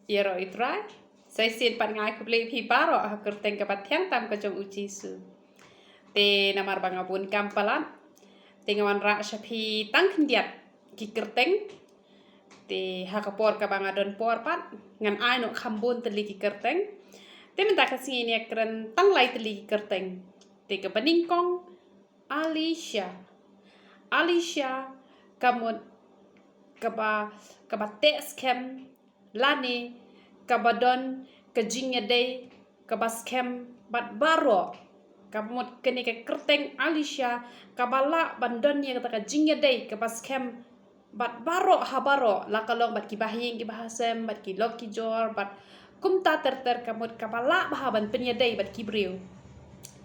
Yero itrai. Saya sin pan ngai kubli pi baro ha kyrteng ke patiang tam ke jong uji su. Te namar bangabun kampalan. Te ngawan ra syapi tang kendiat ki kyrteng. Te ha kapor ka bangadon por pat ngan ai no khambun teli ki kyrteng. Te minta kasih ini keren tang lai teli ki kyrteng. Te ke peningkong Alicia kamut kaba tes kem lani kabadon kejingnya day kabas kem bat baro kamut kene ke kyrteng Alicia kabala bandonnya kata kejingnya day kabas kem bat baro habaro lakalong bat kibahing kibahasem bat kilok kijor bat kumta terter kamut kabala bahaban penyedai bat kibriu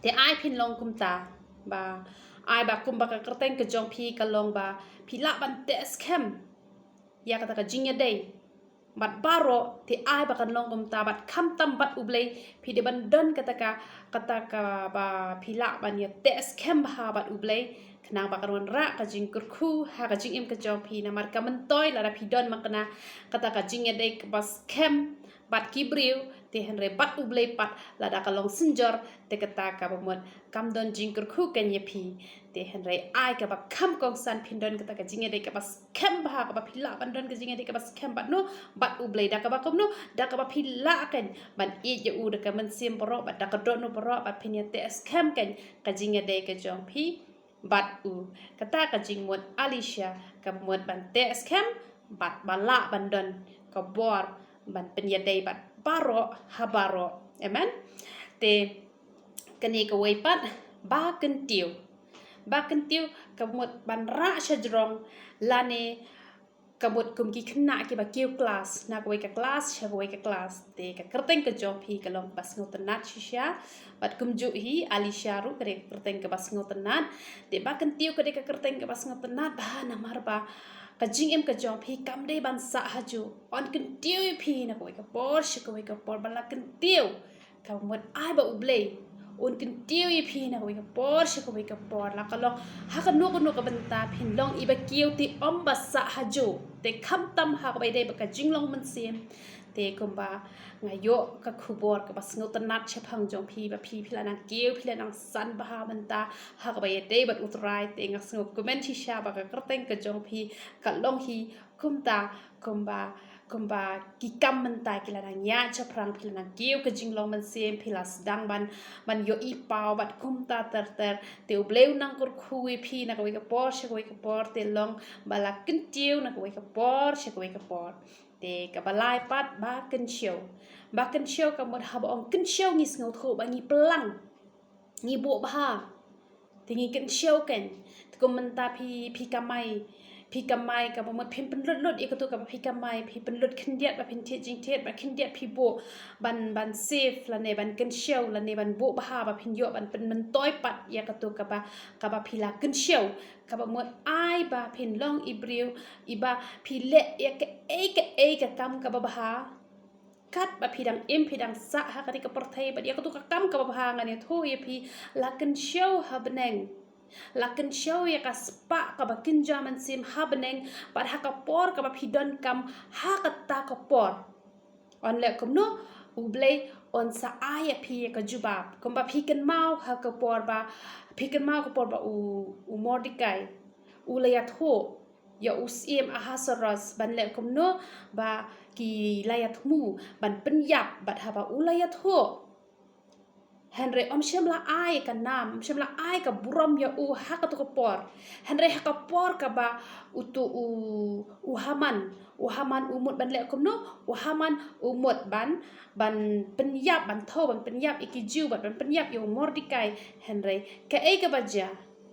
te ai pin long kumta ba ai ba kum ba kyrteng ke jong pi kalong ba pila ban tes kem ya kata kejingnya day bat baro ti ai bakan long kumta bat kam tam bat ublay pi de ban don kata ka ba pila ban ya tes kem ba bat ublay kenang bakan ra ka jing kurku ha ka jing im ka jong pi na mar ka mentoy la pi don makna kata ka jing ya day bas kem bat kibriu te henre bat ublay pat la da kalong senjor te kata ka bamot kam don jing kurku kan ya pi te henre ai ka ba kam kong san pindon kata ka jing ya day ka bas kem ba ka ba pila ban don ka jing ya day ka bas kem bat no bat ublay da ka ba kom no da ka ba pila kan ban i je u da ka men sim poro bat da ka don no poro bat pin ya tes kem kan ka jing ya day ka jong pi bat u kata ka jing mot Alicia ka mot ban tes kem bat bala ban don ka bor ban penyadai bat baro habaro amen te kani ka wei pat ba kentiu kamut ban ra shajrong lane kamut kum ki khna ki ba kiu class na ka wei ka class sha ka wei ka class te ka kyrteng ka jong phi kalong bas ngotenat shisha bat kum ju hi Alicia ru ka kyrteng ka bas ngotenat te ba kentiu ka kyrteng ka bas ngotenat ba na mar ba ka jing em ka jong phi kam dei ban sa haju on kentiu phi na ko ka por shi ko ka por bala kentiu ka mot ai ba ublei on kentiu phi na ko ka por shi ko ka por la ka long ha ka no ka banta phin long i ba kiu ti om ba sa haju te kham tam ha ka bai dei ba ka jing long man sim te kumba ngayo ka khubor ka bas ngotanat chepang jong phi ba phi phila nang kiu phila nang san ba ha banta ha ka bai dei bat utrai te ngas ngop comment chi sha ba ka kyrteng ka jong phi ka long hi kumta kumba ki kam mentai kila nang ya cheprang phila nang kiu ka jing long man sim phila sedang ban yo i pau bat kumta ter te ubleu nang kur khui phi na ka wi ka por she ka wi ka por te long bala kentiu na ka wi ka por she ka wi ka por te ka balai pat ba kensiau ka mod ha ong kensiau ngis ngau tho ba ngi pelang ngi bo ba te ngi kensiau ken te ko menta phi kamai ka mod phin penlut ik tu ka phi kamai phi penlut khendiat ba phin the jing the ba khendiat phi bo ban safe la ne ban kensiau la ne ban bo ba phin yo ban pen men toy pat ya ka tu ka ba phi la kensiau ka ba mod ai ba phin long ibriu iba phi le ya ka e ka kam ka ba kat ba pidang im pidang sa ha ka ka perthai ba ya ka tu ka kam ka ba ngane tho ye phi la kensiau ha beneng lakin show ya ka spa ka ba kinjaman sim habneng par ha ka por ka ba pidon kam ha ka ta ka por on le kum no ublei on sa aya phi ka jubab kum ba phi kan mau ha ka por ba phi kan mau ka por ba u mordikai u layat ho ya usim ahasaras ban le kum no ba ki layat mu ban penyap bat ha ba u layat ho Henry shemla ai ka nam shemla ai ka buram ya u haka to por Henry haka por ka ba utu u haman umut ban le kom no u haman umut ban penyap ban tho ban penyap ikiju ban penyap yo mordikai Henry ka e ka baja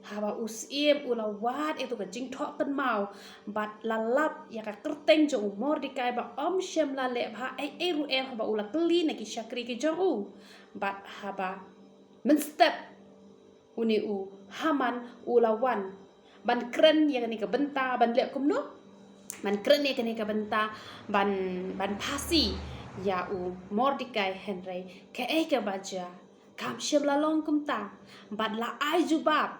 hawa usim ulawat itu ka jing tho kan mau bat lalap ya ka kyrteng jo mordikai ba shemla le ba ai ru em ba ula kli na ki shakri ki jo u bat haba menstep uni u haman ulawan ban kren ya ni ka benta ban le kum no ban kren ya ni ka benta ban pasi ya u mordikai Henry ka e ka baja kam shem la long kum ta bat la ai jubab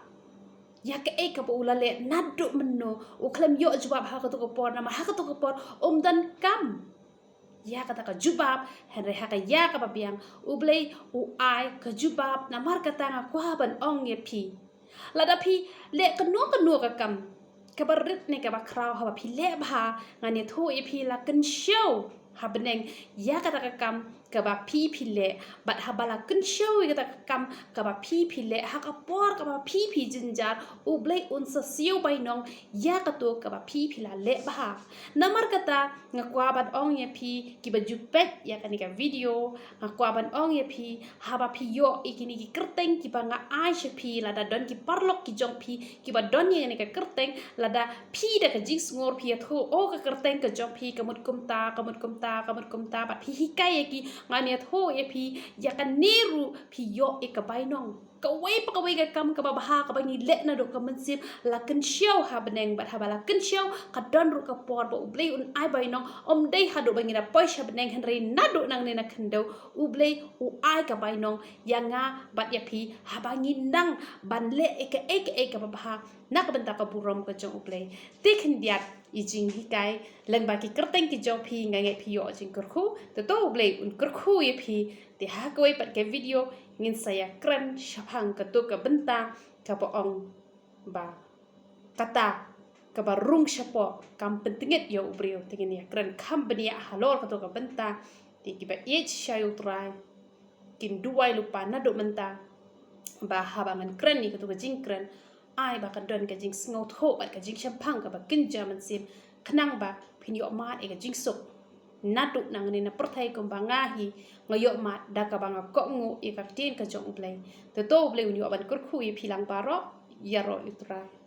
ya ka e ka ula le nadu menno u klem yo jubab ha ka to ko por na ha ka to ko por dan kam ya kata ka jubab henry haka ya ka babiang ublei u ai ka jubab namar kata nga kwa ban ong ye pi lada pi le kanu ka kam ka barit ne ka ba kraw ha pi le ba ngani thu ye pi la kan show ha beneng ya kata ka kam ka ba pi le bat ha bala kan show ya kata ka kam ka ba pi le ha ka por ka ba pi jinjar ublei un sa siu bai nong ya ka to ka ba pi la le ba namar kata nga kwa ban ong ye pi ki ba jupet ya kan ka video nga kwa ban ong ye pi ha ba pi yo ikini ki kyrteng ki ba nga ai she pi la da don ki parlok ki jong pi ki ba don ye ni ka kyrteng la da pi da ka jing ngor pi tho o ka kyrteng ka jong pi ka mut kum ta ba pi hikai ye ki ngani tho ye pi ya kan neru pi yo e ka bai nong ka wei ka kam ka ba ha ka ba ni let na do ka man sim la kan show ha beneng bat ha bala kan show ka don ru ka por ba ublei un ai bai nong om dei ha do ba ni na poi sha beneng henry na do nang ne na khendo ublei u ai ka bai nong ya nga bat ya pi ha ba ni nang ban le e ka ba ha na ka benta ka burom ka jong ublei te khin diat i jing hikai lang ba ki kyrteng ki jong pi ngai pi yo jing kurkhu to ublei un kurkhu ye pi te ha ko pat ke video ngin saya kran syapang ka to ka benta ka po ong ba kata ka ba rung syapo kam pentinget yo ubreo tingin ya kran kam benia halor ka to ka benta ti ki ba shayu try kin duai lupa na do menta ba habangan kran ni ka to ka jing kran ai ba kan don ka jing sngo tho ba ka jing syapang ka ba kin jaman sim khnang ba phin yo ma e ka jing sok natu nang ni na perthai ko bangahi ngoyo ma da ka banga ko ngu e ka tin ka jong ublei to ublei uni ban kur khu i philang paro yaro utrai